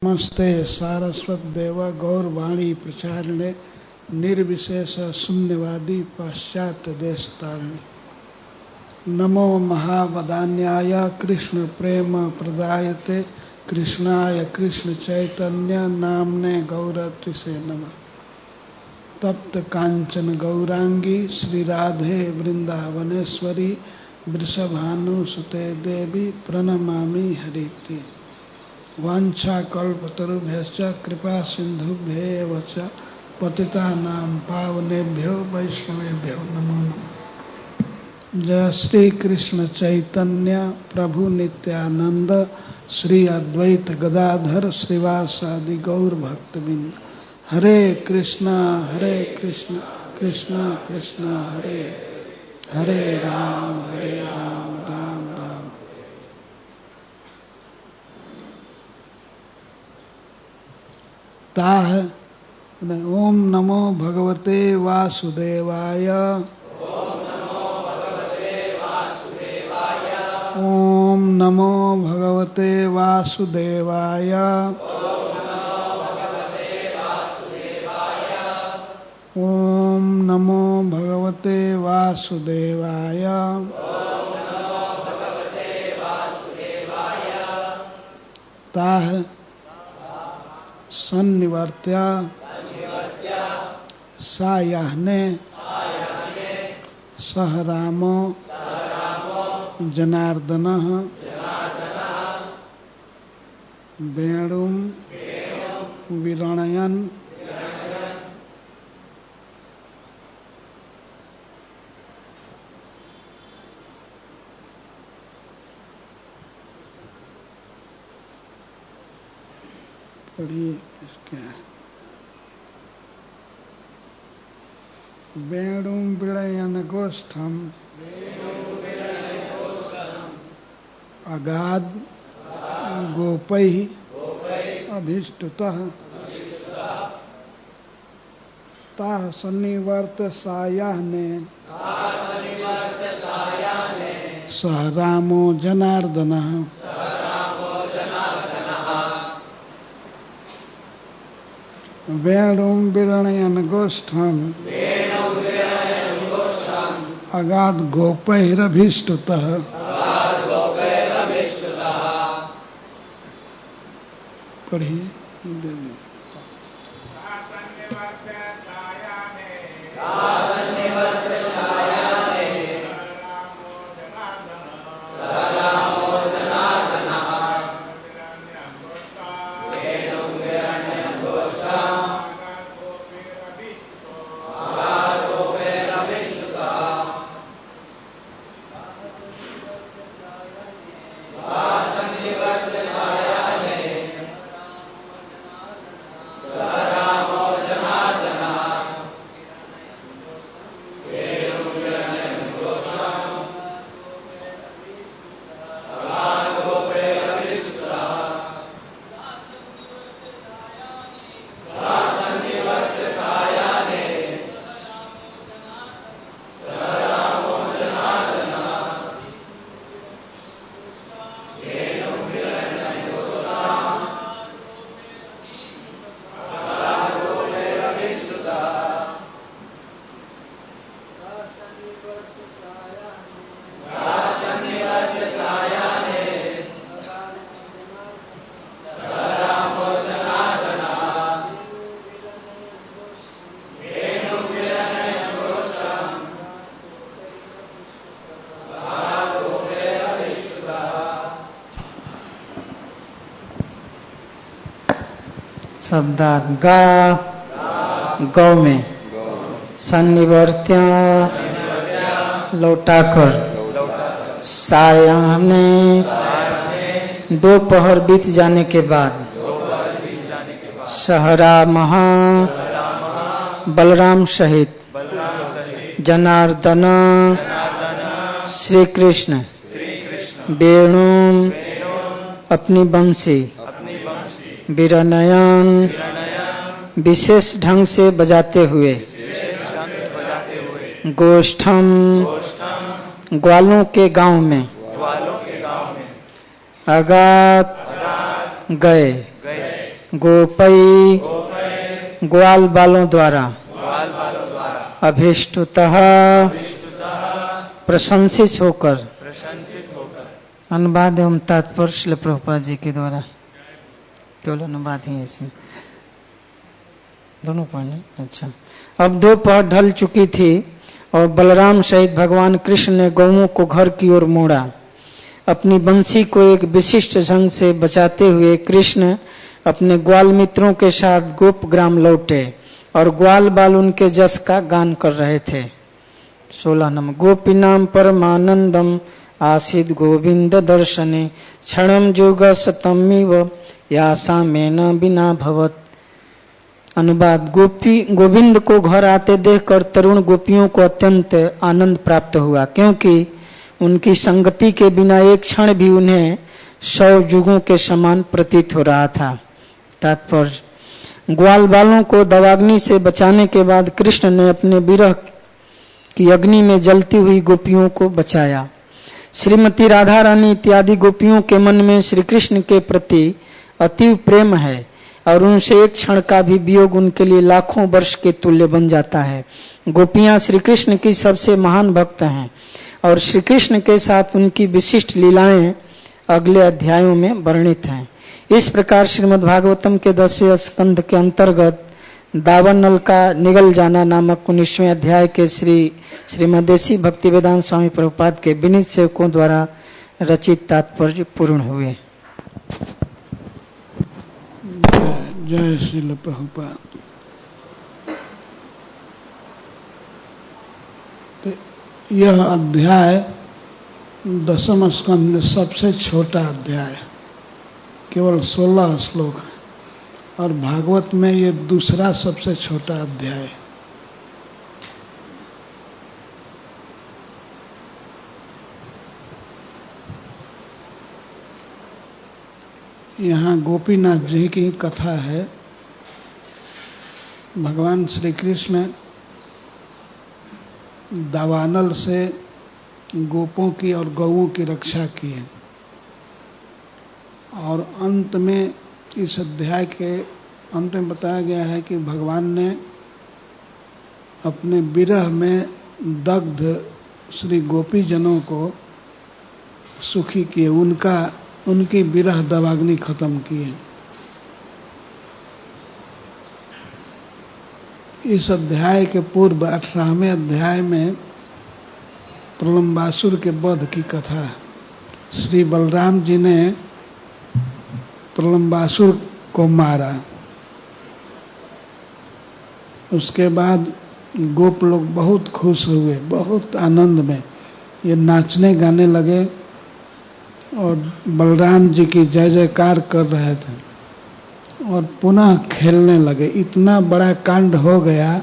नमस्ते सारस्वत देव गौरवाणी प्रचारिणे निर्विशेष शून्यवादी पाश्चात्य देश तारिणे नमो महावदान्याय कृष्ण प्रेम प्रदायते कृष्णाय कृष्ण चैतन्य नामने गौरतिसे नमः। तप्त कांचन गौरांगी श्री राधे वृंदावनेश्वरी वृषभानुसुते देवी प्रणमामि हरिप्रिय। वाञ्छाकल्पतरुभ्यश्च कृपा सिन्धुभ्येव च पतितानां पावनेभ्यो वैष्णवेभ्यो नमो नमः। जय श्री कृष्ण चैतन्य प्रभु नित्यानंद श्री अद्वैत गदाधर श्रीवासादि गौर भक्तबिंद। हरे कृष्ण कृष्ण कृष्ण हरे हरे राम राम राम। ताह ओम नमो भगवते वासुदेवाय। ओम नमो भगवते वासुदेवाय। ओम नमो भगवते वासुदेवाय। ताह सन्निवर्त्या सायाह्ने सह रामो जनार्दनः वेणुं विरणयन् वेणुं विणयन् गोष्ठम् अगाध गोपैः अभीष्टतः ताः सन्निवर्त सायाह्ने सह रामो जनार्दनः वेणुं विरणयन् गोष्ठम् अगाध गोपैरभीष्टतः पढ़िए। शब्दार्थ गा गौ में सन्निवर्त्या लौटाकर सायाह्ने दोपहर बीत जाने के बाद सहरामः बलराम सहित जनार्दन श्री कृष्ण वेणु अपनी बंसी विरणयन विशेष ढंग से बजाते हुए गोष्ठम ग्वालों के गांव में अगात गए गोपई ग्वाल बालों द्वारा अभिष्टुतः प्रशंसित होकर अनुवाद एवं तात्पर्य श्रील प्रभुपाद जी के द्वारा केवल अनुवाद ही है इसमें दोनों पढ़ने। अच्छा, अब दोपहर ढल चुकी थी और बलराम सहित भगवान कृष्ण ने गौओं को घर की ओर मोड़ा। अपनी बंसी को एक विशिष्ट ढंग से बचाते हुए कृष्ण अपने ग्वाल मित्रों के साथ गोप ग्राम लौटे और ग्वाल बाल उनके जस का गान कर रहे थे। 16 नंबर। गोपीनाम परमानंदम आसीद गोविंद दर्शने क्षणम जोग सतमिव यासा मेन बिना भवत। अनुवाद। गोविंद को घर आते देखकर तरुण गोपियों को अत्यंत आनंद प्राप्त हुआ, क्योंकि उनकी संगति के बिना एक क्षण भी उन्हें 100 युगों के समान प्रतीत हो रहा था। तात्पर्य। ग्वाल बालों को दवाग्नि से बचाने के बाद कृष्ण ने अपने विरह की अग्नि में जलती हुई गोपियों को बचाया। श्रीमती राधा रानी इत्यादि गोपियों के मन में श्री कृष्ण के प्रति अतीव प्रेम है और उनसे एक क्षण का भी वियोग उनके लिए लाखों वर्ष के तुल्य बन जाता है। गोपियां श्री कृष्ण की सबसे महान भक्त हैं और श्री कृष्ण के साथ उनकी विशिष्ट लीलाएं अगले अध्यायों में वर्णित हैं। इस प्रकार श्रीमद् भागवतम के 10वें स्कंध के अंतर्गत दावन नल का निगल जाना नामक 19वें अध्याय के श्रीमदेशी भक्ति वेदांत स्वामी प्रभुपाद के विनीत सेवकों द्वारा रचित तात्पर्य पूर्ण हुए। जय श्रील प्रभुपाद। तो यह अध्याय 10वें स्कंध में सबसे छोटा अध्याय, केवल 16 श्लोक है, और भागवत में ये दूसरा सबसे छोटा अध्याय। यहाँ गोपीनाथ जी की कथा है। भगवान श्री कृष्ण दावानल से गोपों की और गौओं की रक्षा की है, और अंत में इस अध्याय के अंत में बताया गया है कि भगवान ने अपने विरह में दग्ध श्री गोपी जनों को सुखी किए, उनकी विरह दवाग्नि खत्म किए। इस अध्याय के पूर्व 18वें अध्याय में प्रलंबासुर के वध की कथा है। श्री बलराम जी ने प्रलंबासुर को मारा। उसके बाद गोप लोग बहुत खुश हुए, बहुत आनंद में ये नाचने गाने लगे और बलराम जी की जय जयकार कर रहे थे और पुनः खेलने लगे। इतना बड़ा कांड हो गया,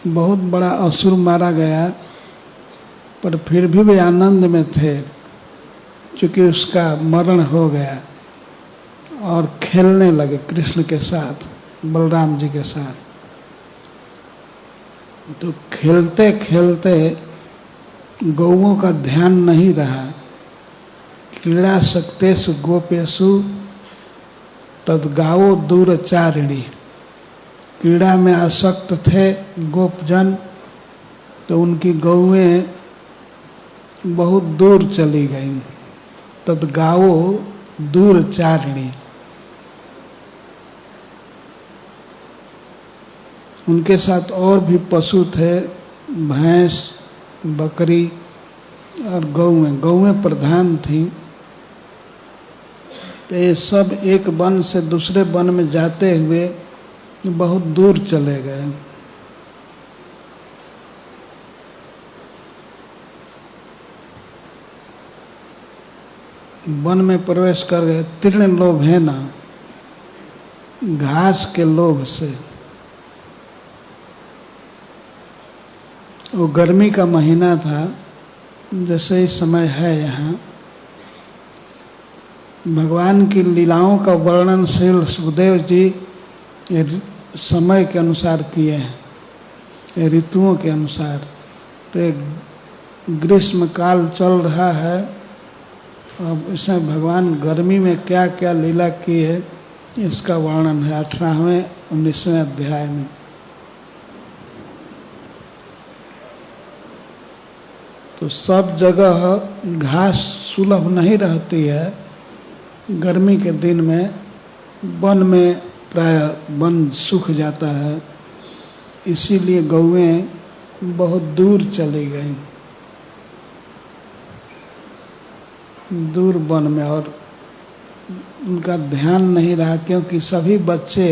बहुत बड़ा असुर मारा गया, पर फिर भी वे आनंद में थे क्योंकि उसका मरण हो गया, और खेलने लगे कृष्ण के साथ, बलराम जी के साथ। तो खेलते खेलते गौओं का ध्यान नहीं रहा। क्रीड़ा शक्तेषु गोपेषु तद्गावो दूरचारिणी। क्रीड़ा में आसक्त थे गोपजन, तो उनकी गौएं बहुत दूर चली गईं। तद्गावो दूरचारिणी। उनके साथ और भी पशु थे, भैंस, बकरी और गौएं प्रधान थीं। तो ये सब एक वन से दूसरे वन में जाते हुए बहुत दूर चले गए। वन में प्रवेश कर गए। तीर्ण लोभ है ना, घास के लोभ से। वो गर्मी का महीना था, जैसे इस समय है यहाँ। भगवान की लीलाओं का वर्णन श्री सुखदेव जी समय के अनुसार किए हैं, ऋतुओं के अनुसार। तो ग्रीष्म काल चल रहा है, अब इसमें भगवान गर्मी में क्या क्या लीला की है इसका वर्णन है 18वें 19वें अध्याय में। तो सब जगह घास सुलभ नहीं रहती है। गर्मी के दिन में वन में प्राय वन सूख जाता है, इसीलिए गौएं बहुत दूर चली गई, दूर वन में, और उनका ध्यान नहीं रहा क्योंकि सभी बच्चे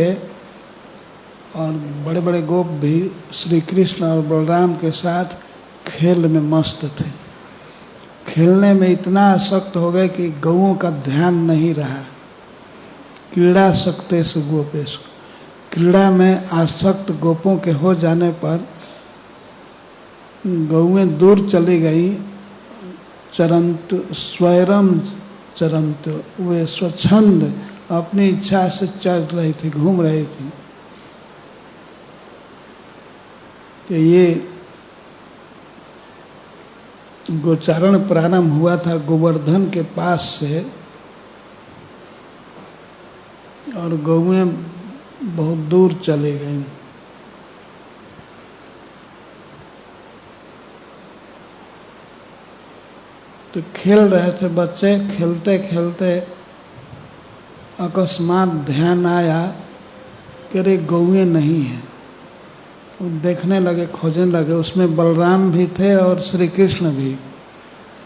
और बड़े बड़े गोप भी श्री कृष्ण और बलराम के साथ खेल में मस्त थे। खेलने में इतना आसक्त हो गए कि गौओं का ध्यान नहीं रहा। क्रीड़ा सक्तेषु गोपेषु, क्रीड़ा में आसक्त गोपों के हो जाने पर गौएं दूर चली गई। चरंत स्वैरम चरंत, वे स्वच्छंद अपनी इच्छा से चल रही थी, घूम रही थी। तो ये गोचारण प्रारंभ हुआ था गोवर्धन के पास से, और गौएं बहुत दूर चली गईं। तो खेल रहे थे बच्चे, खेलते खेलते अकस्मात ध्यान आया कि अरे गौएं नहीं हैं। वो देखने लगे, खोजने लगे। उसमें बलराम भी थे और श्री कृष्ण भी।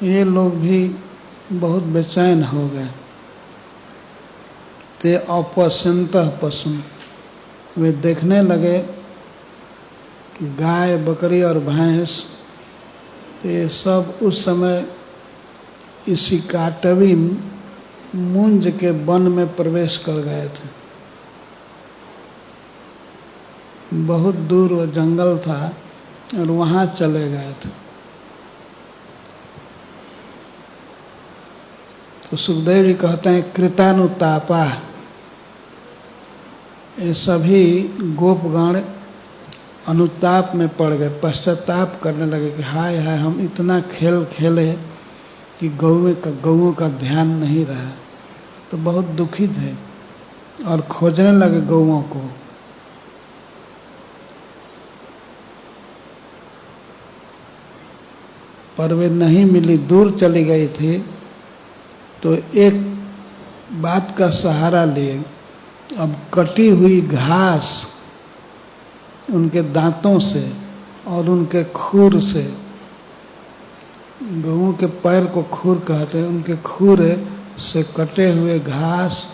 ये लोग भी बहुत बेचैन हो गए। ते अपश्यन्तः पशुन्, वे देखने लगे गाय, बकरी और भैंस। तो ये सब उस समय इसी काटवी मुंज के वन में प्रवेश कर गए थे। बहुत दूर वो जंगल था और वहाँ चले गए थे। तो सुखदेव जी कहते हैं कृतानुतापा, ये सभी गोपगण अनुताप में पड़ गए, पश्चाताप करने लगे कि हाय हाय, हम इतना खेल खेले कि गौओं का ध्यान नहीं रहा। तो बहुत दुखी थे और खोजने लगे गौओं को। पर वे नहीं मिली, दूर चली गई थी। तो एक बात का सहारा लिए, अब कटी हुई घास उनके दांतों से और उनके खूर से, गौओं के पैर को खूर कहते हैं, उनके खूर से कटे हुए घास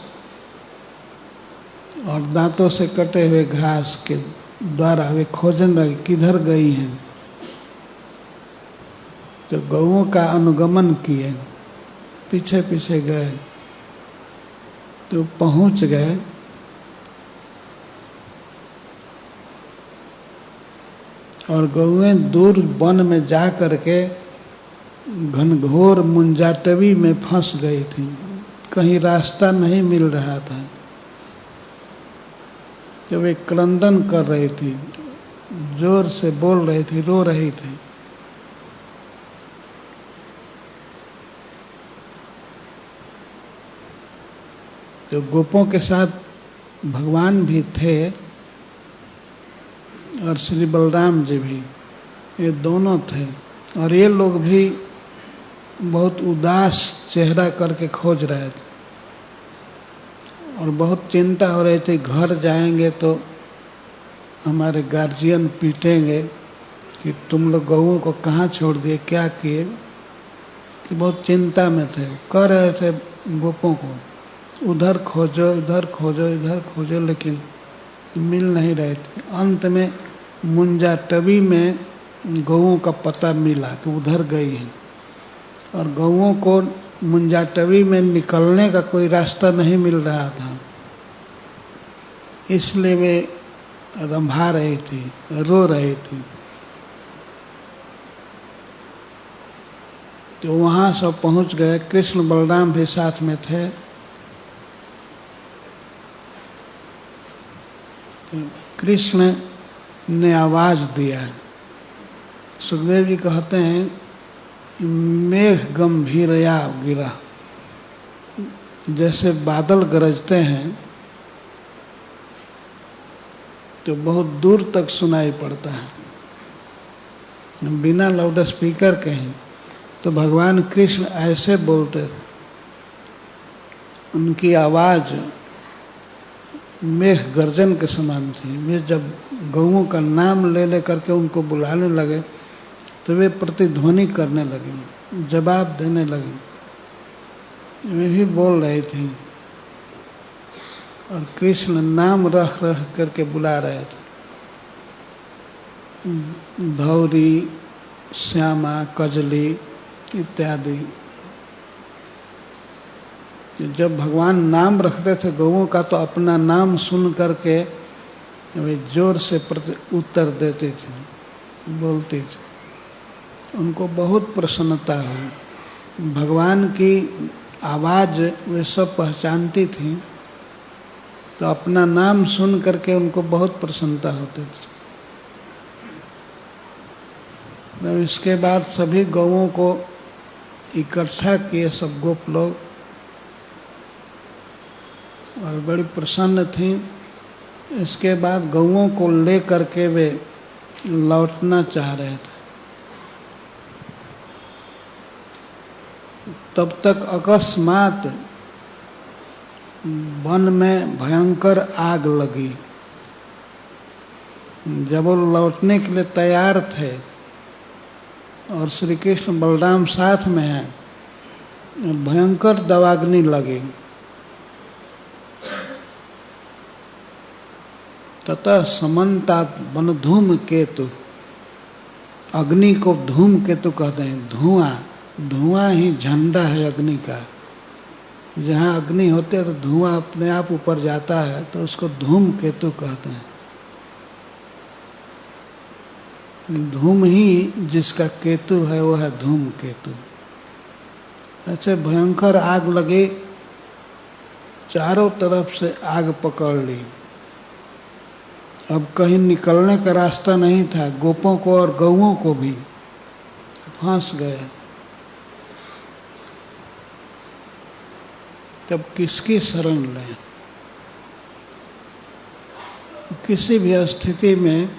और दांतों से कटे हुए घास के द्वारा वे खोजने लगे किधर गई हैं। तो गौओं का अनुगमन किए, पीछे पीछे गए। तो पहुंच गए और गौएं दूर वन में जा करके घनघोर मुंजाटवी में फंस गई थी। कहीं रास्ता नहीं मिल रहा था। जब वे क्रंदन कर रही थी, जोर से बोल रही थी, रो रही थी। तो गोपों के साथ भगवान भी थे और श्री बलराम जी भी, ये दोनों थे। और ये लोग भी बहुत उदास चेहरा करके खोज रहे थे और बहुत चिंता हो रही थी, घर जाएंगे तो हमारे गार्जियन पीटेंगे कि तुम लोग गौओं को कहाँ छोड़ दिए, क्या किए। तो बहुत चिंता में थे, कह रहे थे गोपों को उधर खोजो, इधर खोजो, इधर खोजो, लेकिन मिल नहीं रहे थे। अंत में मुंजाटवी में गौओं का पता मिला कि उधर गई है, और गौओं को मुंजाटवी में निकलने का कोई रास्ता नहीं मिल रहा था, इसलिए वे रंभा रही थी, रो रही थी। तो वहाँ सब पहुँच गए। कृष्ण बलराम भी साथ में थे। कृष्ण ने आवाज दिया। सुखदेव जी कहते हैं मेघ गंभीरया गिरा, जैसे बादल गरजते हैं तो बहुत दूर तक सुनाई पड़ता है, बिना लाउड स्पीकर के ही। तो भगवान कृष्ण ऐसे बोलते थे, उनकी आवाज़ मेघ गर्जन के समान थी। वे जब गौओं का नाम ले ले करके उनको बुलाने लगे तो वे प्रतिध्वनि करने लगे, जवाब देने लगे। वे भी बोल रही थी और कृष्ण नाम रख रख करके बुला रहे थे, धौरी, श्यामा, कजली इत्यादि। जब भगवान नाम रखते थे गौओं का तो अपना नाम सुन करके वे जोर से उत्तर देती थी, बोलती थी। उनको बहुत प्रसन्नता हुई। भगवान की आवाज़ वे सब पहचानती थी, तो अपना नाम सुन करके उनको बहुत प्रसन्नता होती थी। तो इसके बाद सभी गौओं को इकट्ठा किए सब गोप लोग, और बड़ी प्रसन्न थी। इसके बाद गौओं को ले करके वे लौटना चाह रहे थे। तब तक अकस्मात वन में भयंकर आग लगी। जब वो लौटने के लिए तैयार थे और श्री कृष्ण बलराम साथ में हैं, भयंकर दवाग्नि लगी। ततः समन्तात वन धूम केतु, अग्नि को धूम केतु कहते हैं। धुआं, धुआं ही झंडा है अग्नि का। जहाँ अग्नि होते है तो धुआं अपने आप ऊपर जाता है, तो उसको धूम केतु कहते हैं। धूम ही जिसका केतु है वो है धूम केतु। ऐसे भयंकर आग लगी, चारों तरफ से आग पकड़ ली। अब कहीं निकलने का रास्ता नहीं था, गोपों को और गौओं को भी फंस गए। तब किसकी शरण लें? किसी भी स्थिति में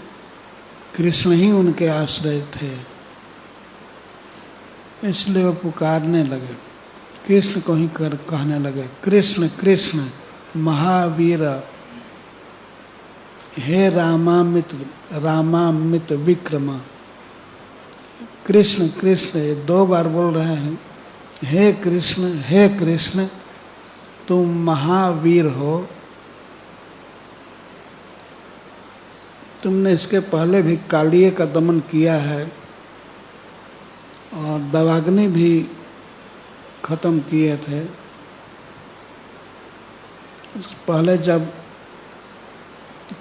कृष्ण ही उनके आश्रय थे, इसलिए वो पुकारने लगे, कृष्ण को ही कहने लगे, कृष्ण कृष्ण महावीर, हे रामामित विक्रम। कृष्ण कृष्ण ये 2 बार बोल रहे हैं। हे कृष्ण तुम महावीर हो। तुमने इसके पहले भी कालिये का दमन किया है और दवाग्नि भी खत्म किए थे। पहले जब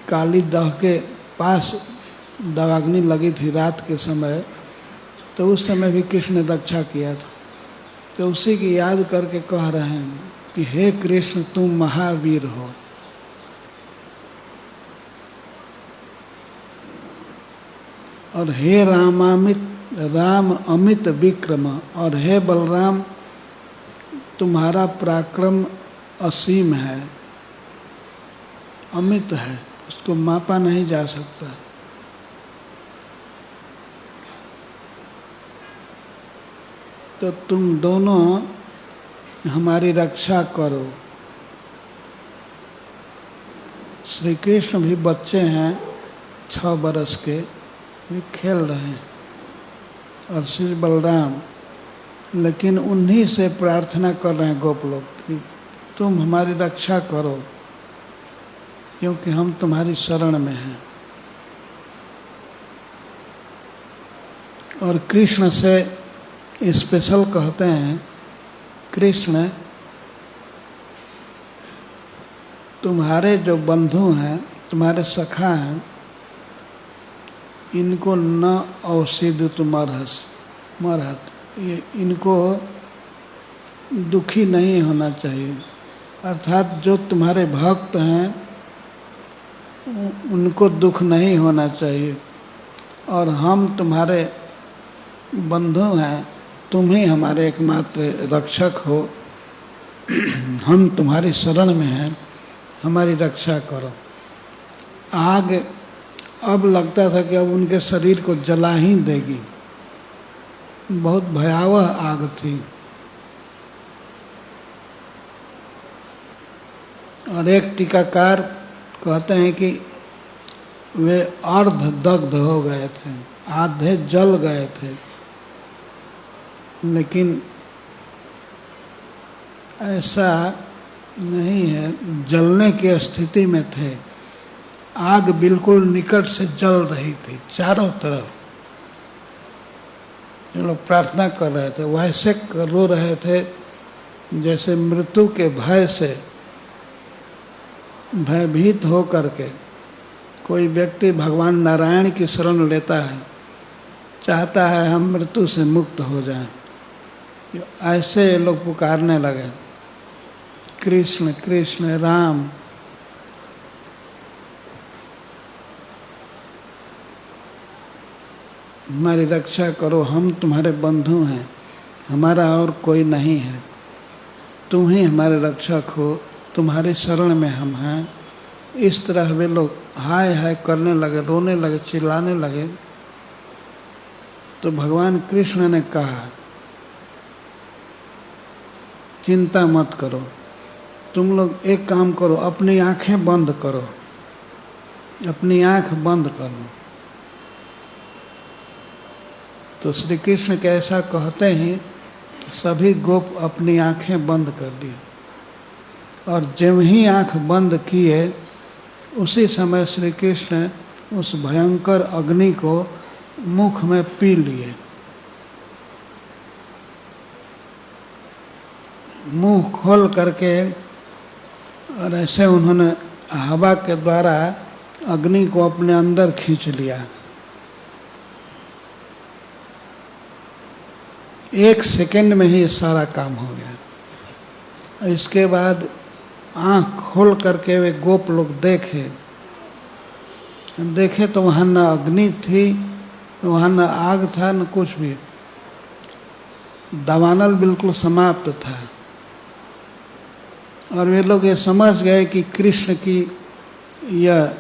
काली दह के पास दवाग्नि लगी थी रात के समय, तो उस समय भी कृष्ण ने रक्षा किया था। तो उसी की याद करके कह रहे हैं कि हे कृष्ण तुम महावीर हो। और हे राम अमित विक्रम, और हे बलराम तुम्हारा पराक्रम असीम है, अमित है, उसको मापा नहीं जा सकता। तो तुम दोनों हमारी रक्षा करो। श्री कृष्ण भी बच्चे हैं 6 बरस के, भी खेल रहे हैं, और श्री बलराम, लेकिन उन्हीं से प्रार्थना कर रहे हैं गोप लोग कि तुम हमारी रक्षा करो, क्योंकि हम तुम्हारी शरण में हैं। और कृष्ण से स्पेशल कहते हैं, कृष्ण तुम्हारे जो बंधु हैं, तुम्हारे सखा हैं, इनको न अवसिद तुम मरहत, ये इनको दुखी नहीं होना चाहिए। अर्थात जो तुम्हारे भक्त हैं उनको दुख नहीं होना चाहिए, और हम तुम्हारे बंधु हैं, तुम ही हमारे एकमात्र रक्षक हो। हम तुम्हारी शरण में हैं, हमारी रक्षा करो। आग अब लगता था कि अब उनके शरीर को जला ही देगी। बहुत भयावह आग थी। और एक टीकाकार कहते हैं कि वे अर्ध दग्ध हो गए थे, आधे जल गए थे, लेकिन ऐसा नहीं है, जलने की स्थिति में थे। आग बिल्कुल निकट से जल रही थी चारों तरफ। जो लोग प्रार्थना कर रहे थे वैसे रो रहे थे जैसे मृत्यु के भय से भयभीत हो करके कोई व्यक्ति भगवान नारायण की शरण लेता है, चाहता है हम मृत्यु से मुक्त हो जाएं। ऐसे लोग पुकारने लगे, कृष्ण कृष्ण राम। हमारी रक्षा करो, हम तुम्हारे बंधु हैं, हमारा और कोई नहीं है, तुम ही हमारे रक्षक हो, तुम्हारी शरण में हम हैं। इस तरह वे लोग हाय हाय करने लगे, रोने लगे, चिल्लाने लगे। तो भगवान कृष्ण ने कहा, चिंता मत करो, तुम लोग एक काम करो, अपनी आंखें बंद करो, अपनी आंख बंद करो। तो श्री कृष्ण के ऐसा कहते ही सभी गोप अपनी आंखें बंद कर ली। और जब ही आंख बंद किए उसी समय श्री कृष्ण उस भयंकर अग्नि को मुख में पी लिए। मुंह खोल करके और ऐसे उन्होंने हवा के द्वारा अग्नि को अपने अंदर खींच लिया। एक सेकंड में ही सारा काम हो गया। इसके बाद आंख खोल करके वे गोप लोग देखे तो वहाँ न अग्नि थी, वहाँ न आग था, न कुछ भी। दावानल बिल्कुल समाप्त था। और वे लोग ये समझ गए कि कृष्ण की यह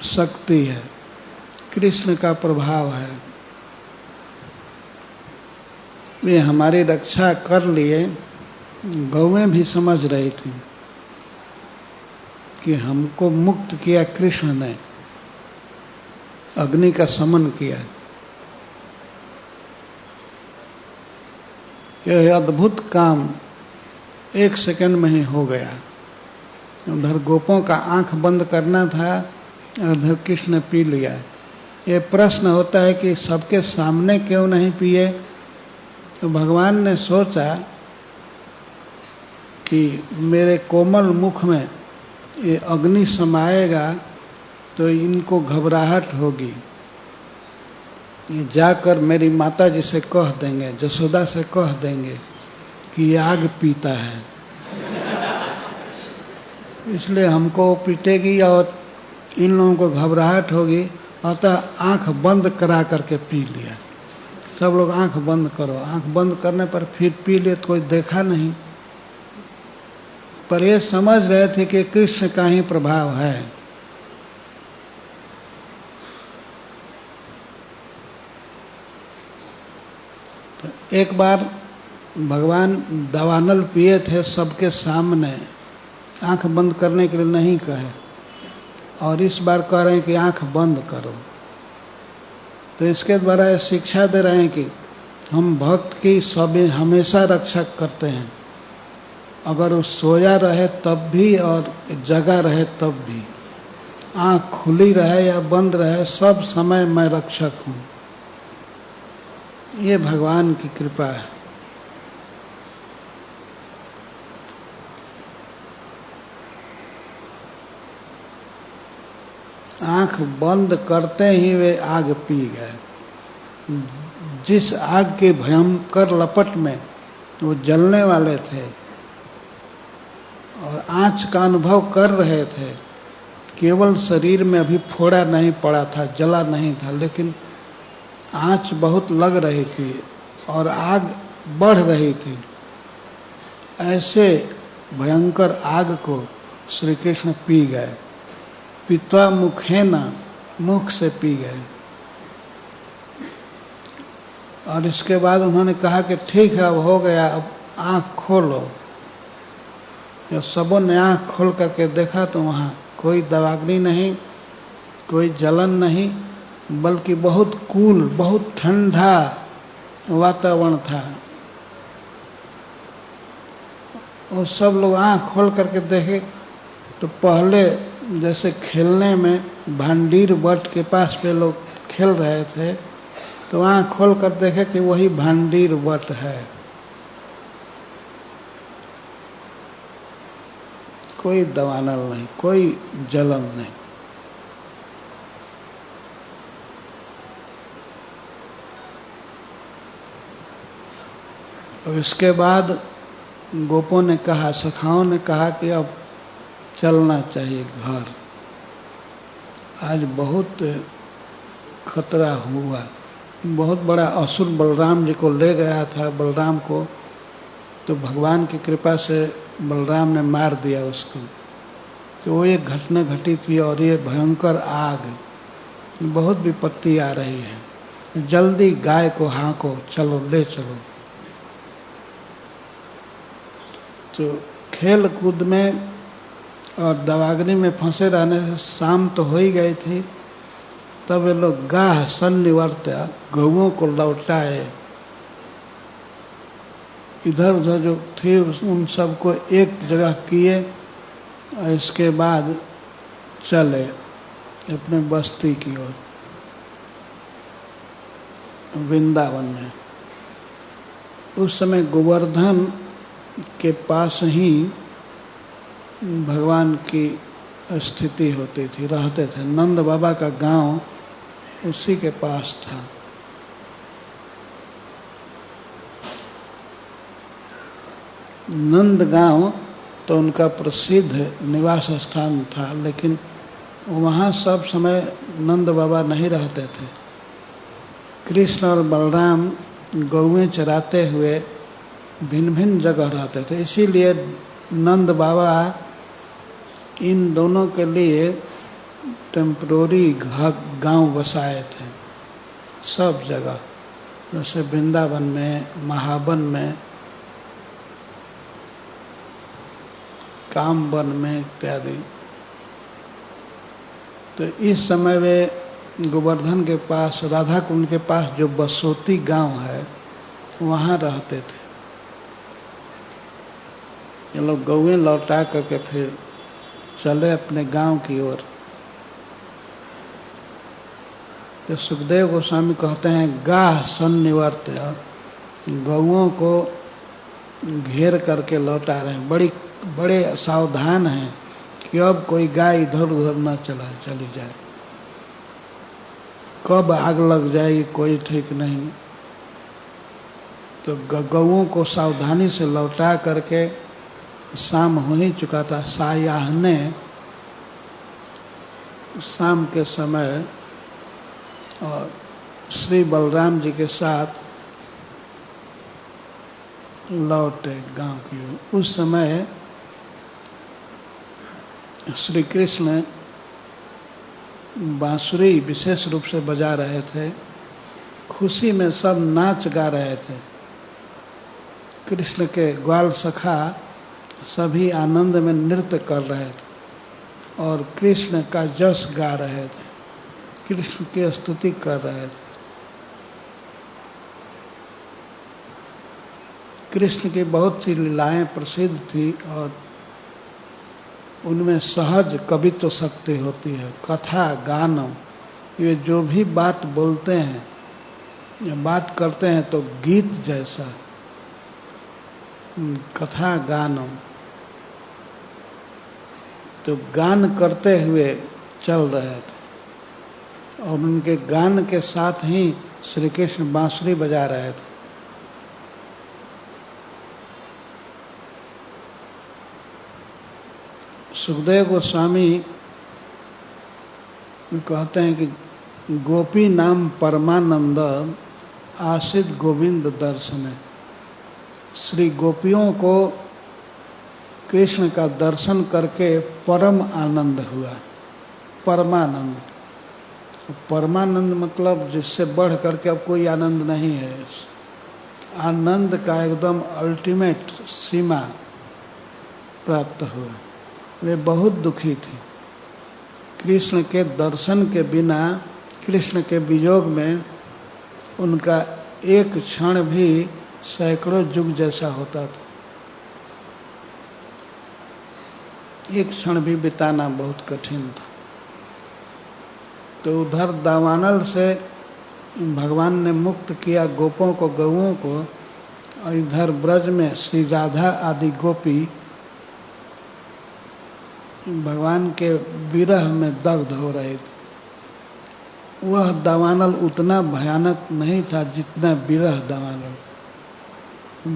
शक्ति है, कृष्ण का प्रभाव है, वे हमारी रक्षा कर लिए। गौएं भी समझ रही थी कि हमको मुक्त किया कृष्ण ने, अग्नि का शमन किया। यह अद्भुत काम एक सेकंड में ही हो गया। उधर गोपों का आंख बंद करना था, उधर कृष्ण ने पी लिया। ये प्रश्न होता है कि सबके सामने क्यों नहीं पिए? तो भगवान ने सोचा कि मेरे कोमल मुख में ये अग्नि समाएगा तो इनको घबराहट होगी, ये जाकर मेरी माता जी से कह देंगे, जसोदा से कह देंगे कि ये आग पीता है, इसलिए हमको पीटेगी और इन लोगों को घबराहट होगी। अतः आंख बंद करा करके पी लिया। सब लोग आंख बंद करो। आंख बंद करने पर फिर पी लिए तो कोई देखा नहीं, पर ये समझ रहे थे कि कृष्ण का ही प्रभाव है। तो एक बार भगवान दावानल पिए थे सबके सामने, आंख बंद करने के लिए नहीं कहे, और इस बार कह रहे हैं कि आंख बंद करो। तो इसके द्वारा ये शिक्षा दे रहे हैं कि हम भक्त की सब हमेशा रक्षा करते हैं, अगर वो सोया रहे तब भी और जगा रहे तब भी, आँख खुली रहे या बंद रहे, सब समय मैं रक्षक हूँ। ये भगवान की कृपा है। आँख बंद करते ही वे आग पी गए। जिस आग के भयंकर लपट में वो जलने वाले थे और आँच का अनुभव कर रहे थे, केवल शरीर में अभी फोड़ा नहीं पड़ा था, जला नहीं था, लेकिन आँच बहुत लग रही थी और आग बढ़ रही थी। ऐसे भयंकर आग को श्री कृष्ण पी गए। पीत्वा मुखेन, मुख से पी गए। और इसके बाद उन्होंने कहा कि ठीक है अब हो गया, अब आँख खोलो। जब सबों ने आँख खोल करके देखा तो वहाँ कोई दवाग्नि नहीं, कोई जलन नहीं, बल्कि बहुत कूल, बहुत ठंडा वातावरण था। और सब लोग आँख खोल करके देखे तो पहले जैसे खेलने में भांडीर वट के पास पे लोग खेल रहे थे, तो आँख खोल कर देखे कि वही भांडीर वट है। कोई दवानल नहीं, कोई जलन नहीं। और इसके बाद गोपों ने कहा, सखाओं ने कहा कि अब चलना चाहिए घर, आज बहुत खतरा हुआ। बहुत बड़ा असुर बलराम जी को ले गया था। बलराम को तो भगवान की कृपा से बलराम ने मार दिया उसको। तो वो एक घटना घटी थी और ये भयंकर आग, बहुत विपत्ति आ रही है, जल्दी गाय को हाँको, चलो ले चलो। तो खेल कूद में और दवाग्नि में फंसे रहने से शाम तो हो ही गई थी, तब ये लोग गाह सन्निवर्त्य गौओं को लौटाए। इधर उधर जो थे उन सबको एक जगह किए और इसके बाद चले अपने बस्ती की ओर, वृंदावन में। उस समय गोवर्धन के पास ही भगवान की स्थिति होती थी, रहते थे। नंद बाबा का गांव उसी के पास था। नंद गांव तो उनका प्रसिद्ध निवास स्थान था, लेकिन वहाँ सब समय नंद बाबा नहीं रहते थे। कृष्ण और बलराम गौएं चराते हुए भिन्न भिन्न जगह रहते थे, इसीलिए नंद बाबा इन दोनों के लिए टेम्परोरी गांव बसाए थे सब जगह, जैसे वृंदावन में, महावन में, कामवन में इत्यादि। तो इस समय वे गोवर्धन के पास, राधा कुंड के पास जो बसोती गांव है, वहाँ रहते थे। ये लोग गौएं लौटा करके फिर चले अपने गांव की ओर। तो सुखदेव गोस्वामी कहते हैं गाह सन्निवर्त्य, गौओं को घेर करके लौटा रहे हैं। बड़े सावधान हैं कि अब कोई गाय इधर उधर न चली जाए, कब आग लग जाएगी कोई ठीक नहीं। तो गौओं को सावधानी से लौटा करके शाम हो ही चुका था। सायाहने शाम के समय और श्री बलराम जी के साथ लौटे गांव की। उस समय श्री कृष्ण बांसुरी विशेष रूप से बजा रहे थे, खुशी में सब नाच गा रहे थे। कृष्ण के ग्वाल सखा सभी आनंद में नृत्य कर रहे थे और कृष्ण का जस गा रहे थे, कृष्ण की स्तुति कर रहे थे। कृष्ण की बहुत सी लीलाएं प्रसिद्ध थी और उनमें सहज कवित्व शक्ति होती है। कथा गानम, ये जो भी बात बोलते हैं या बात करते हैं तो गीत जैसा। कथा गानम, तो गान करते हुए चल रहे थे और उनके गान के साथ ही श्री कृष्ण बांसुरी बजा रहे थे। सुखदेव गोस्वामी कहते हैं कि गोपी नाम परमानंद आसित गोविंद दर्शन। श्री गोपियों को कृष्ण का दर्शन करके परम आनंद हुआ। परमानंद। परमानंद मतलब जिससे बढ़ करके अब कोई आनंद नहीं है। आनंद का एकदम अल्टीमेट सीमा प्राप्त हुआ। वे बहुत दुखी थी। कृष्ण के दर्शन के बिना, कृष्ण के वियोग में उनका एक क्षण भी सैकड़ों युग जैसा होता था। एक क्षण भी बिताना बहुत कठिन था। तो उधर दावानल से भगवान ने मुक्त किया गोपों को, गौओं को, और इधर ब्रज में श्री राधा आदि गोपी भगवान के विरह में दग्ध हो रहे थे। वह दावानल उतना भयानक नहीं था जितना विरह दावानल।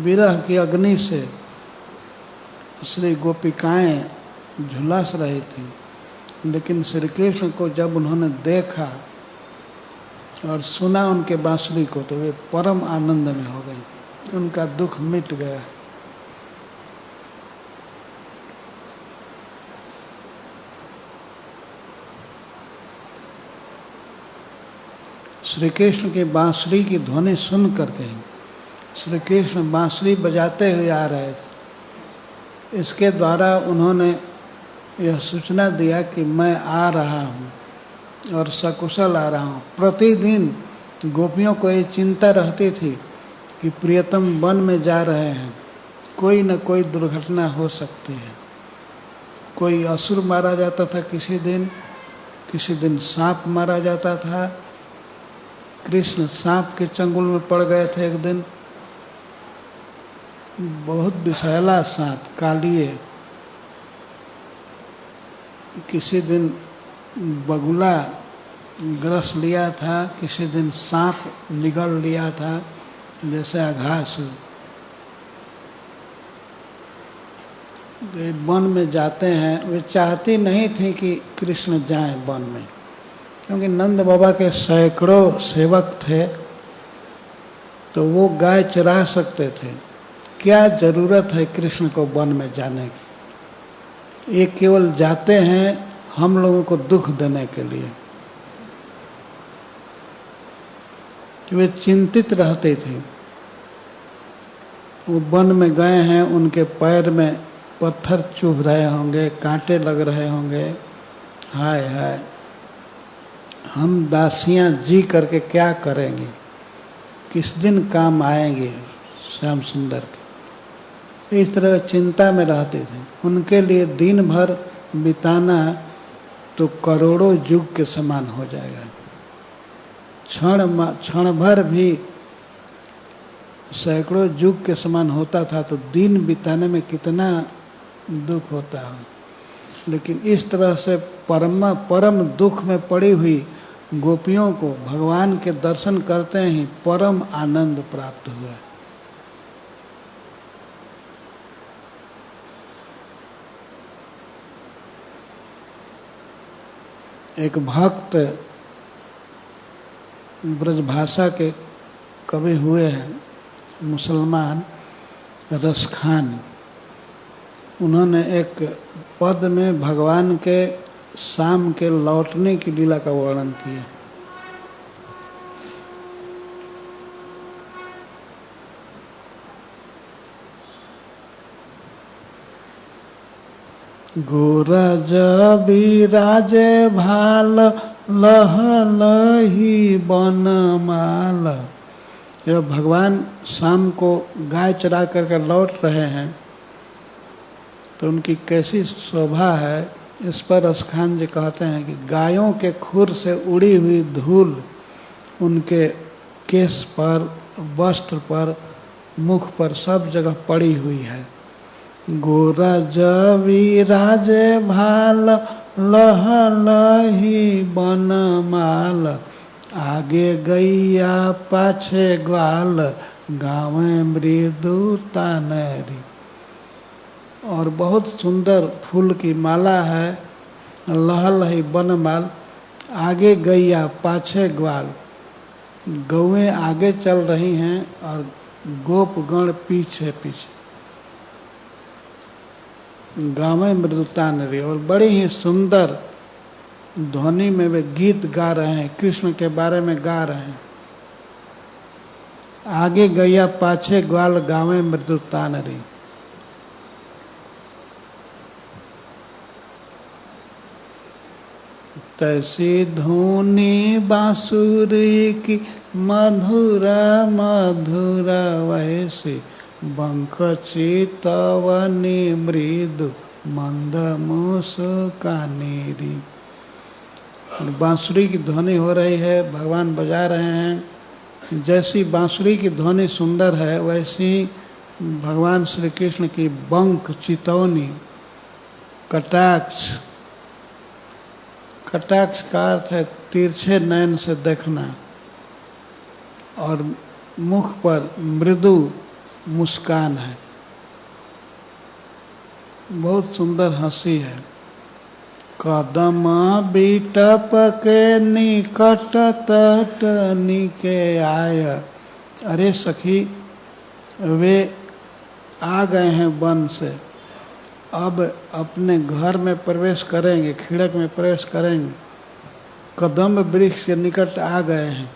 विरह की अग्नि से श्री गोपिकाएं झुलस रही थी, लेकिन श्री कृष्ण को जब उन्होंने देखा और सुना उनके बांसुरी को, तो वे परम आनंद में हो गए। उनका दुख मिट गया। श्री कृष्ण की बांसुरी की ध्वनि सुन करके श्री कृष्ण बांसुरी बजाते हुए आ रहे थे। इसके द्वारा उन्होंने यह सूचना दिया कि मैं आ रहा हूँ और सकुशल आ रहा हूँ। प्रतिदिन गोपियों को ये चिंता रहती थी कि प्रियतम वन में जा रहे हैं, कोई न कोई दुर्घटना हो सकती है। कोई असुर मारा जाता था किसी दिन सांप मारा जाता था। कृष्ण सांप के चंगुल में पड़ गए थे एक दिन। बहुत विषैला सांप, कालिए। किसी दिन बगुला ग्रस लिया था, किसी दिन सांप निगल लिया था, जैसे आघास। वन में जाते हैं, वे चाहती नहीं थी कि कृष्ण जाएं वन में, क्योंकि नंद बाबा के सैकड़ों सेवक थे, तो वो गाय चरा सकते थे। क्या जरूरत है कृष्ण को वन में जाने की? ये केवल जाते हैं हम लोगों को दुख देने के लिए। वे चिंतित रहते थे। वो वन में गए हैं, उनके पैर में पत्थर चुभ रहे होंगे, कांटे लग रहे होंगे। हाय हाय, हम दासियां जी करके क्या करेंगे? किस दिन काम आएंगे श्याम सुंदर के? इस तरह चिंता में रहते थे। उनके लिए दिन भर बिताना तो करोड़ों युग के समान हो जाएगा। क्षण भर भी सैकड़ों युग के समान होता था, तो दिन बिताने में कितना दुख होता है। लेकिन इस तरह से परम दुख में पड़ी हुई गोपियों को भगवान के दर्शन करते ही परम आनंद प्राप्त हुआ। एक भक्त ब्रजभाषा के कवि हुए हैं, मुसलमान, रसखान। उन्होंने एक पद में भगवान के शाम के लौटने की लीला का वर्णन किया। गोरज बिराजे भाल लहलही बनमाल। जब भगवान शाम को गाय चरा करके लौट रहे हैं तो उनकी कैसी शोभा है, इस पर रसखान जी कहते हैं कि गायों के खुर से उड़ी हुई धूल उनके केस पर, वस्त्र पर, मुख पर, सब जगह पड़ी हुई है। गोरज विराजे भाल लहलही बनमाल, आगे गैया पाछे ग्वाल, गावे मृदुता नरी। और बहुत सुंदर फूल की माला है, लहलही बनमाल, आगे गैया पाछे ग्वाल। गौएं आगे चल रही हैं और गोपगण पीछे पीछे। गावे मृदुता नरी, और बड़ी ही सुंदर ध्वनि में वे गीत गा रहे हैं, कृष्ण के बारे में गा रहे हैं। आगे गैया पाछे ग्वाल गावे मृदु तानरी। तैसी धुनी बांसुरी की मधुरा मधुरा, वैसे बंक चितवनी मृदु मंद मुस्कानेरी। बांसुरी की ध्वनि हो रही है, भगवान बजा रहे हैं। जैसी बांसुरी की ध्वनि सुंदर है, वैसी भगवान श्री कृष्ण की बंक चितौनी, कटाक्ष। कटाक्ष का अर्थ है तिरछे नयन से देखना, और मुख पर मृदु मुस्कान है, बहुत सुंदर हंसी है। कदम बिटप के निकट तट निके आय। अरे सखी, वे आ गए हैं वन से, अब अपने घर में प्रवेश करेंगे, खिड़क में प्रवेश करेंगे। कदम वृक्ष के निकट आ गए हैं,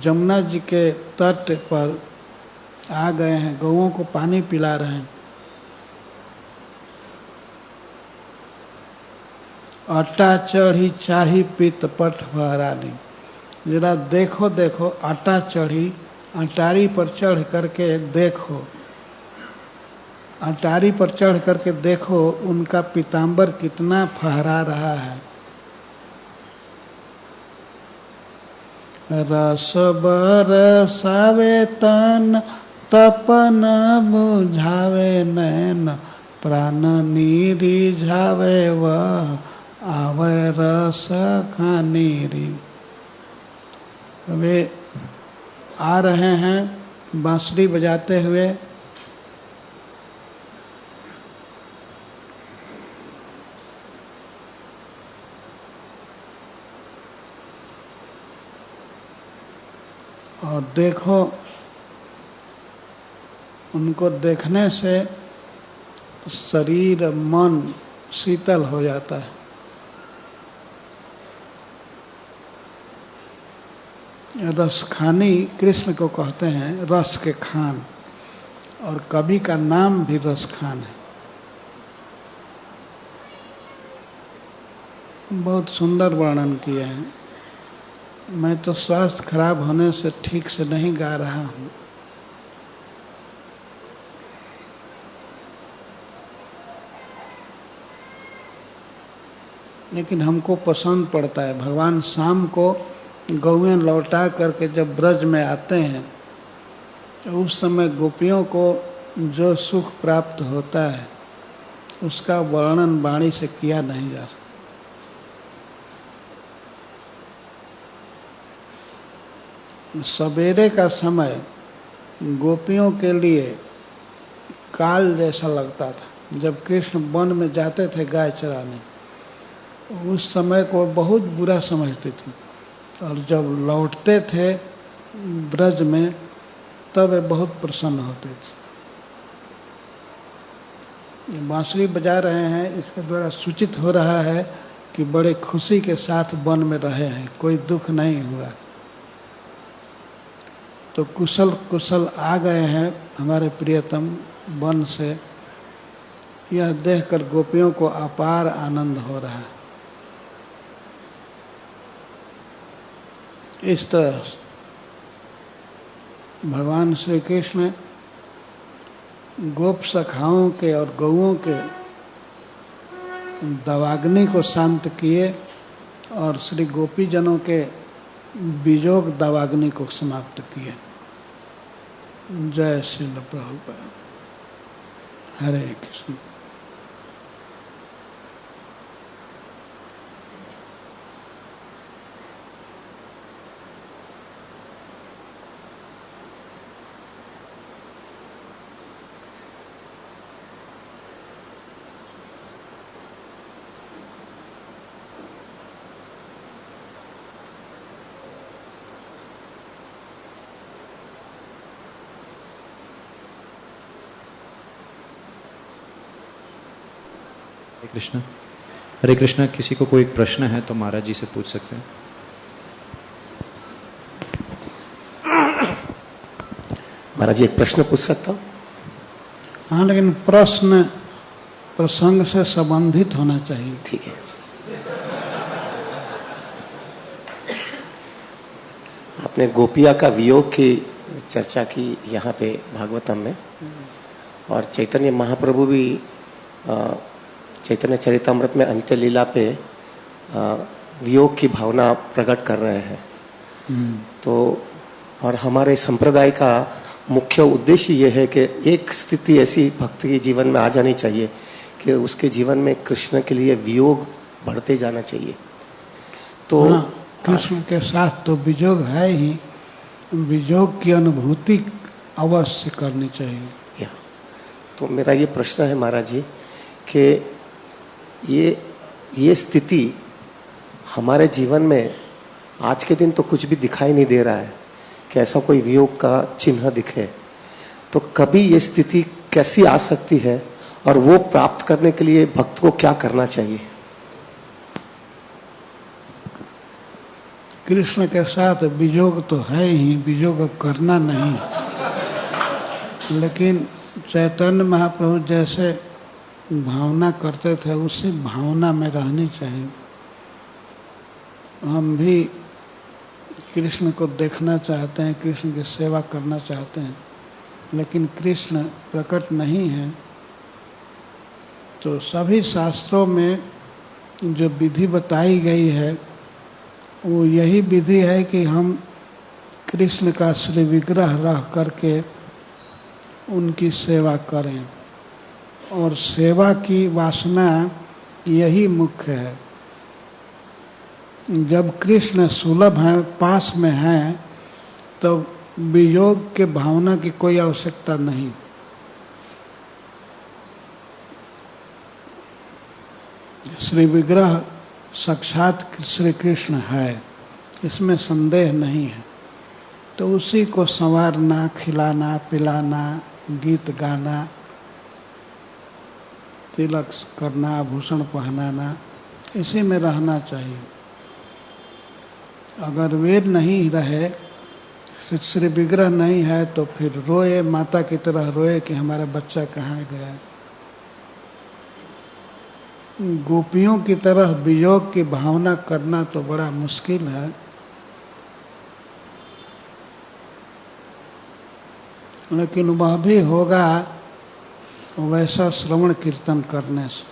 जमुना जी के तट पर आ गए हैं, गौओं को पानी पिला रहे हैं। आटा चढ़ी चाही पित पट भरानी। जरा देखो देखो, आटा चढ़ी, अटारी पर चढ़ करके देखो, अटारी पर चढ़ करके देखो, उनका पीताम्बर कितना फहरा रहा है। रस बरसावे तन, तपन बुझावे नैन, प्राण निरिझावे वह, आवे रस खानीरी। वे आ रहे हैं बांसुरी बजाते हुए। और देखो, उनको देखने से शरीर मन शीतल हो जाता है। रस खानी कृष्ण को कहते हैं, रस के खान, और कवि का नाम भी रस खान है। बहुत सुंदर वर्णन किए हैं। मैं तो स्वास्थ्य खराब होने से ठीक से नहीं गा रहा हूँ। लेकिन हमको पसंद पड़ता है। भगवान शाम को गौएं लौटा करके जब ब्रज में आते हैं, उस समय गोपियों को जो सुख प्राप्त होता है, उसका वर्णन वाणी से किया नहीं जा सकता। सवेरे का समय गोपियों के लिए काल जैसा लगता था। जब कृष्ण वन में जाते थे गाय चराने, उस समय को बहुत बुरा समझती थी, और जब लौटते थे ब्रज में, तब वे बहुत प्रसन्न होते थे। बांसुरी बजा रहे हैं, इसके द्वारा सूचित हो रहा है कि बड़े खुशी के साथ वन में रहे हैं, कोई दुख नहीं हुआ। तो कुशल कुशल आ गए हैं हमारे प्रियतम वन से, यह देखकर गोपियों को अपार आनंद हो रहा है। इस तरह भगवान श्री कृष्ण गोप सखाओं के और गौओं के दवाग्नि को शांत किए, और श्री गोपी जनों के बीजोग दवाग्नि को समाप्त किए। जय श्री प्रभुपाद। हरे कृष्ण। कृष्ण। हरे कृष्णा, किसी को कोई प्रश्न है तो महाराज जी से पूछ सकते हैं। महाराज जी, एक प्रश्न पूछ सकता हूँ? हाँ, लेकिन प्रश्न प्रसंग से संबंधित होना चाहिए। ठीक है। आपने गोपिया का वियोग की चर्चा की यहाँ पे भागवतम में, और चैतन्य महाप्रभु भी चैतन्य चरितामृत में अंत्य लीला पे वियोग की भावना प्रकट कर रहे हैं। तो और हमारे संप्रदाय का मुख्य उद्देश्य ये है कि एक स्थिति ऐसी भक्त के जीवन में आ जानी चाहिए कि उसके जीवन में कृष्ण के लिए वियोग बढ़ते जाना चाहिए। तो हाँ, कृष्ण के साथ तो वियोग है ही, वियोग की अनुभूति अवश्य करनी चाहिए। तो मेरा ये प्रश्न है महाराज जी कि ये स्थिति हमारे जीवन में आज के दिन तो कुछ भी दिखाई नहीं दे रहा है कि ऐसा कोई वियोग का चिन्ह दिखे, तो कभी ये स्थिति कैसी आ सकती है और वो प्राप्त करने के लिए भक्त को क्या करना चाहिए? कृष्ण के साथ वियोग तो है ही, वियोग अब करना नहीं, लेकिन चैतन्य महाप्रभु जैसे भावना करते थे उसी भावना में रहनी चाहिए। हम भी कृष्ण को देखना चाहते हैं, कृष्ण की सेवा करना चाहते हैं, लेकिन कृष्ण प्रकट नहीं है। तो सभी शास्त्रों में जो विधि बताई गई है वो यही विधि है कि हम कृष्ण का श्री विग्रह रह करके उनकी सेवा करें, और सेवा की वासना यही मुख्य है। जब कृष्ण सुलभ हैं, पास में हैं, तो वियोग के भावना की कोई आवश्यकता नहीं। श्री विग्रह साक्षात श्री कृष्ण है, इसमें संदेह नहीं है। तो उसी को संवारना, खिलाना, पिलाना, गीत गाना, तिलक करना, आभूषण पहनाना, इसी में रहना चाहिए। अगर वेद नहीं रहे, श्री विग्रह नहीं है, तो फिर रोए, माता की तरह रोए कि हमारा बच्चा कहाँ गया। गोपियों की तरह वियोग की भावना करना तो बड़ा मुश्किल है। लेकिन वह भी होगा वैसा श्रवण कीर्तन करने से।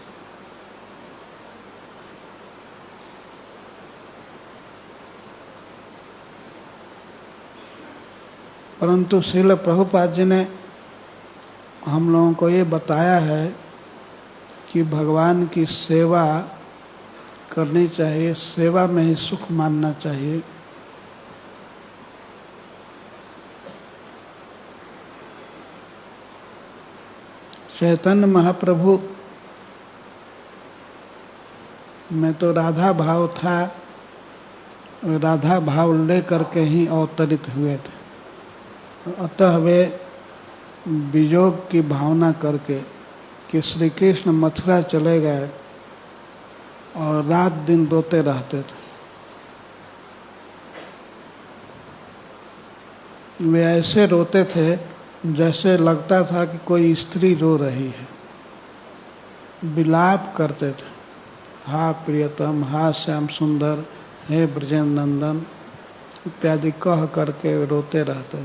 परंतु श्रील प्रभुपाद जी ने हम लोगों को ये बताया है कि भगवान की सेवा करनी चाहिए, सेवा में ही सुख मानना चाहिए। चैतन्य महाप्रभु में तो राधा भाव था, राधा भाव लेकर के ही अवतरित हुए थे। अतः वे वियोग की भावना करके कि श्री कृष्ण मथुरा चले गए और रात दिन रोते रहते थे। वे ऐसे रोते थे जैसे लगता था कि कोई स्त्री रो रही है। विलाप करते थे, हा प्रियतम, हा श्याम सुंदर, हे ब्रजेंद्र नंदन इत्यादि कह करके रोते रहते।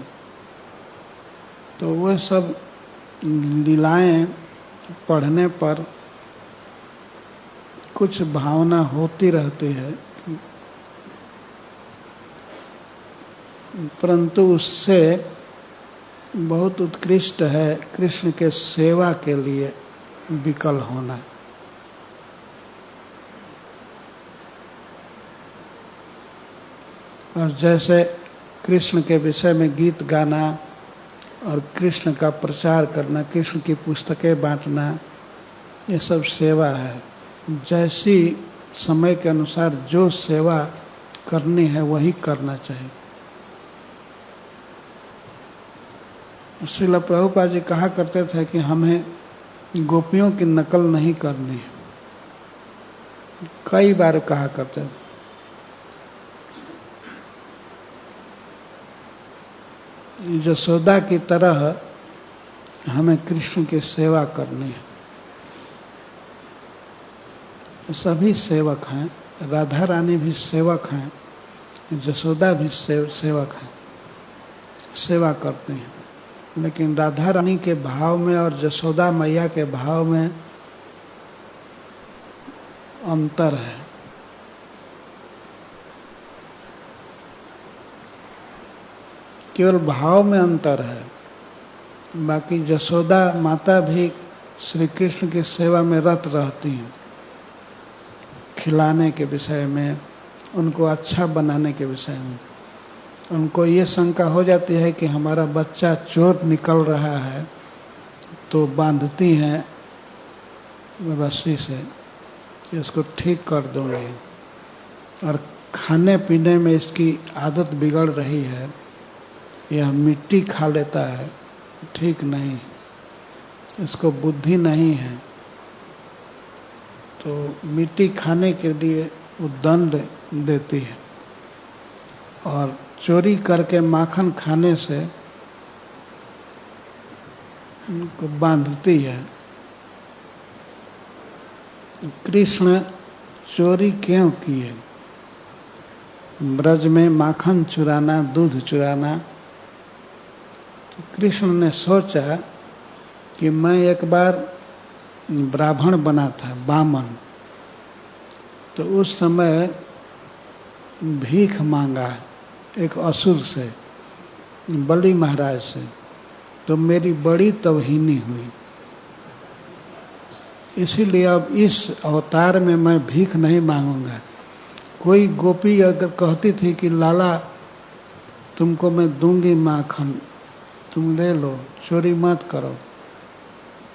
तो वह सब लीलाएं पढ़ने पर कुछ भावना होती रहती है, परंतु उससे बहुत उत्कृष्ट है कृष्ण के सेवा के लिए विकल होना। और जैसे कृष्ण के विषय में गीत गाना और कृष्ण का प्रचार करना, कृष्ण की पुस्तकें बांटना, ये सब सेवा है। जैसी समय के अनुसार जो सेवा करनी है वही करना चाहिए। श्रील प्रभुपाद जी कहा करते थे कि हमें गोपियों की नकल नहीं करनी है, कई बार कहा करते थे, यशोदा की तरह हमें कृष्ण की सेवा करनी है। सभी सेवक हैं, राधा रानी भी सेवक हैं, यशोदा भी सेवक हैं, सेवा करते हैं। लेकिन राधा रानी के भाव में और यशोदा मैया के भाव में अंतर है। केवल भाव में अंतर है, बाकी यशोदा माता भी श्री कृष्ण की सेवा में रत रहती हैं, खिलाने के विषय में, उनको अच्छा बनाने के विषय में। उनको ये शंका हो जाती है कि हमारा बच्चा चोट निकल रहा है, तो बांधती हैं रस्सी से, इसको ठीक कर दूंगी। और खाने पीने में इसकी आदत बिगड़ रही है, यह मिट्टी खा लेता है, ठीक नहीं, इसको बुद्धि नहीं है, तो मिट्टी खाने के लिए वो दंड देती है। और चोरी करके माखन खाने से उनको बांधती है। कृष्ण चोरी क्यों किए? ब्रज में माखन चुराना, दूध चुराना। तो कृष्ण ने सोचा कि मैं एक बार ब्राह्मण बना था, बामन, तो उस समय भीख मांगा एक असुर से, बलि महाराज से, तो मेरी बड़ी तौहीनी हुई। इसीलिए अब इस अवतार में मैं भीख नहीं मांगूंगा। कोई गोपी अगर कहती थी कि लाला तुमको मैं दूंगी माखन, तुम ले लो, चोरी मत करो,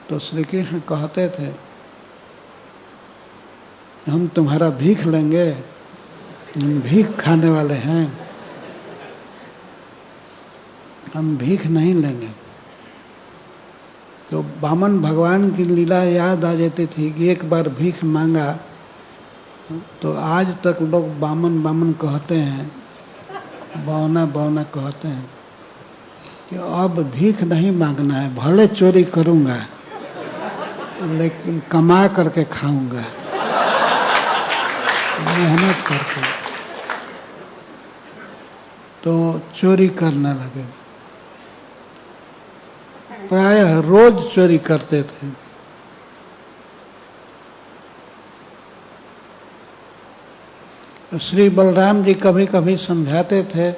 तो श्री कृष्ण कहते थे हम तुम्हारा भीख लेंगे, हम भीख खाने वाले हैं, हम भीख नहीं लेंगे। तो वामन भगवान की लीला याद आ जाती थी कि एक बार भीख मांगा, तो आज तक लोग वामन वामन कहते हैं, बौना बौना कहते हैं कि अब भीख नहीं मांगना है, भले चोरी करूंगा लेकिन कमा करके खाऊंगा, मेहनत करके। तो चोरी करने लगे, प्रायः रोज चोरी करते थे। श्री बलराम जी कभी कभी समझाते थे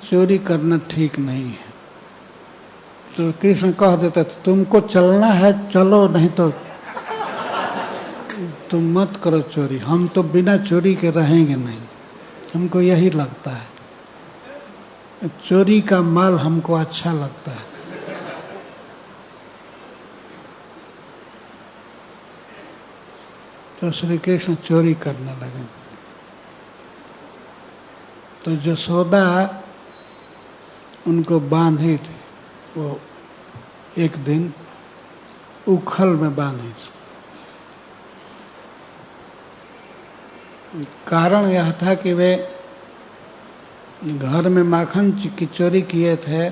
चोरी करना ठीक नहीं है, तो कृष्ण कह देते थे तुमको चलना है चलो, नहीं तो तुम मत करो चोरी, हम तो बिना चोरी के रहेंगे नहीं, हमको यही लगता है, चोरी का माल हमको अच्छा लगता है। तो श्री कृष्ण चोरी करने लगे। तो यशोदा उनको बांधी थी, वो एक दिन उखल में बांधी थी। कारण यह था कि वे घर में माखन की चोरी किए थे,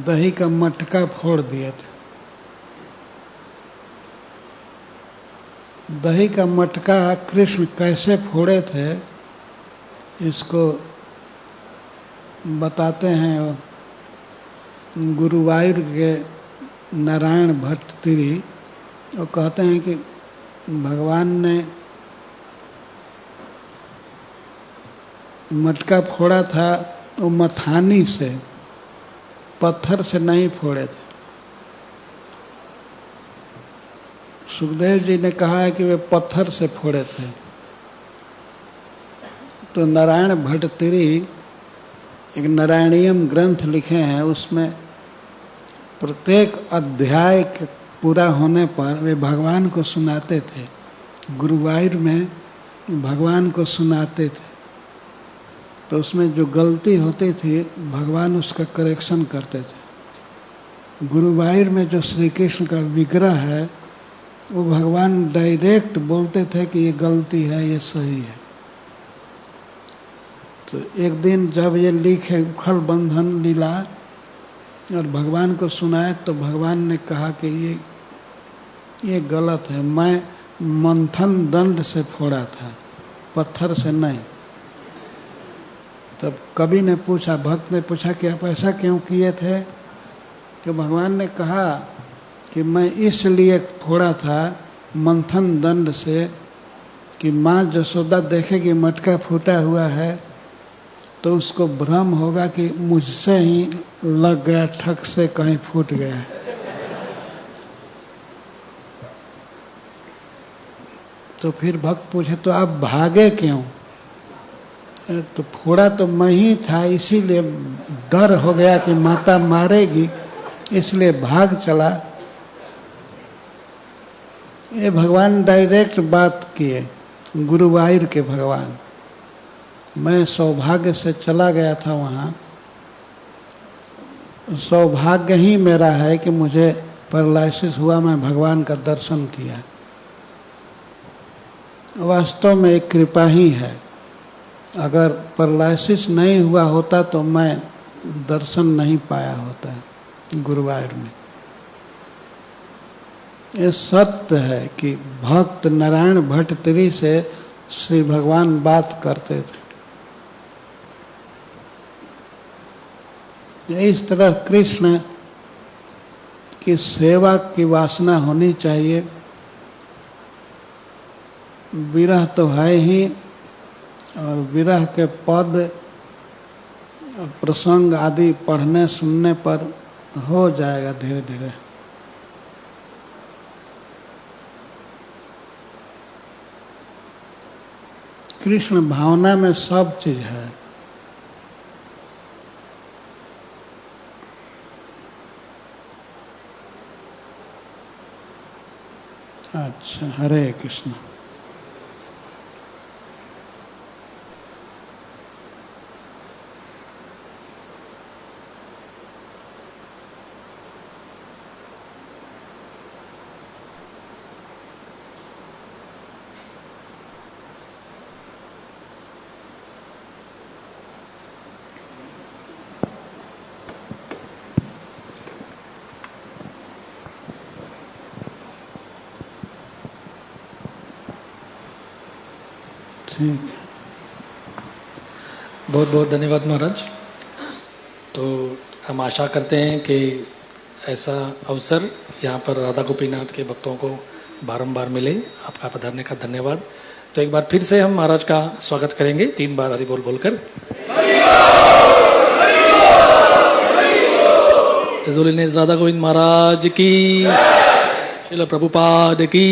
दही का मटका फोड़ दिए थे। दही का मटका कृष्ण कैसे फोड़े थे इसको बताते हैं गुरुवायूर के नारायण भट्ट तिरी। वो कहते हैं कि भगवान ने मटका फोड़ा था, वो मथानी से, पत्थर से नहीं फोड़े थे। सुखदेव जी ने कहा है कि वे पत्थर से फोड़े थे। तो नारायण भट्ट तिरी एक नारायणीयम ग्रंथ लिखे हैं, उसमें प्रत्येक अध्याय पूरा होने पर वे भगवान को सुनाते थे, गुरुवायूर में भगवान को सुनाते थे। तो उसमें जो गलती होती थी भगवान उसका करेक्शन करते थे। गुरुवायूर में जो श्री कृष्ण का विग्रह है वो भगवान डायरेक्ट बोलते थे कि ये गलती है, ये सही है। तो एक दिन जब ये लिखे उखल बंधन लीला और भगवान को सुनाए तो भगवान ने कहा कि ये गलत है, मैं मंथन दंड से फोड़ा था, पत्थर से नहीं। तब कवि ने पूछा, भक्त ने पूछा कि आप ऐसा क्यों किए थे? तो भगवान ने कहा कि मैं इसलिए फोड़ा था मंथन दंड से कि माँ जसोदा देखेगी मटका फूटा हुआ है तो उसको भ्रम होगा कि मुझसे ही लग गया, ठक से कहीं फूट गया। तो फिर भक्त पूछे तो आप भागे क्यों? तो फोड़ा तो मैं ही था, इसीलिए डर हो गया कि माता मारेगी, इसलिए भाग चला। ये भगवान डायरेक्ट बात किए, गुरुवायूर के भगवान। मैं सौभाग्य से चला गया था वहाँ। सौभाग्य ही मेरा है कि मुझे पैरालिसिस हुआ, मैं भगवान का दर्शन किया। वास्तव में एक कृपा ही है। अगर पैरालिसिस नहीं हुआ होता तो मैं दर्शन नहीं पाया होता गुरुवायूर में। ये सत्य है कि भक्त नारायण भट्टत्री से श्री भगवान बात करते थे। इस तरह कृष्ण की सेवा की वासना होनी चाहिए। विरह तो है ही, और विरह के पद प्रसंग आदि पढ़ने सुनने पर हो जाएगा धीरे धीरे। कृष्ण भावना में सब चीज है। अच्छा, हरे कृष्ण। ठीक, बहुत बहुत धन्यवाद महाराज। तो हम आशा करते हैं कि ऐसा अवसर यहाँ पर राधा गोपीनाथ के भक्तों को बारंबार मिले। आपका पधारने का धन्यवाद। तो एक बार फिर से हम महाराज का स्वागत करेंगे 3 बार हरि बोल बोलकर। राधा गोविंद महाराज की, श्रील प्रभुपाद की।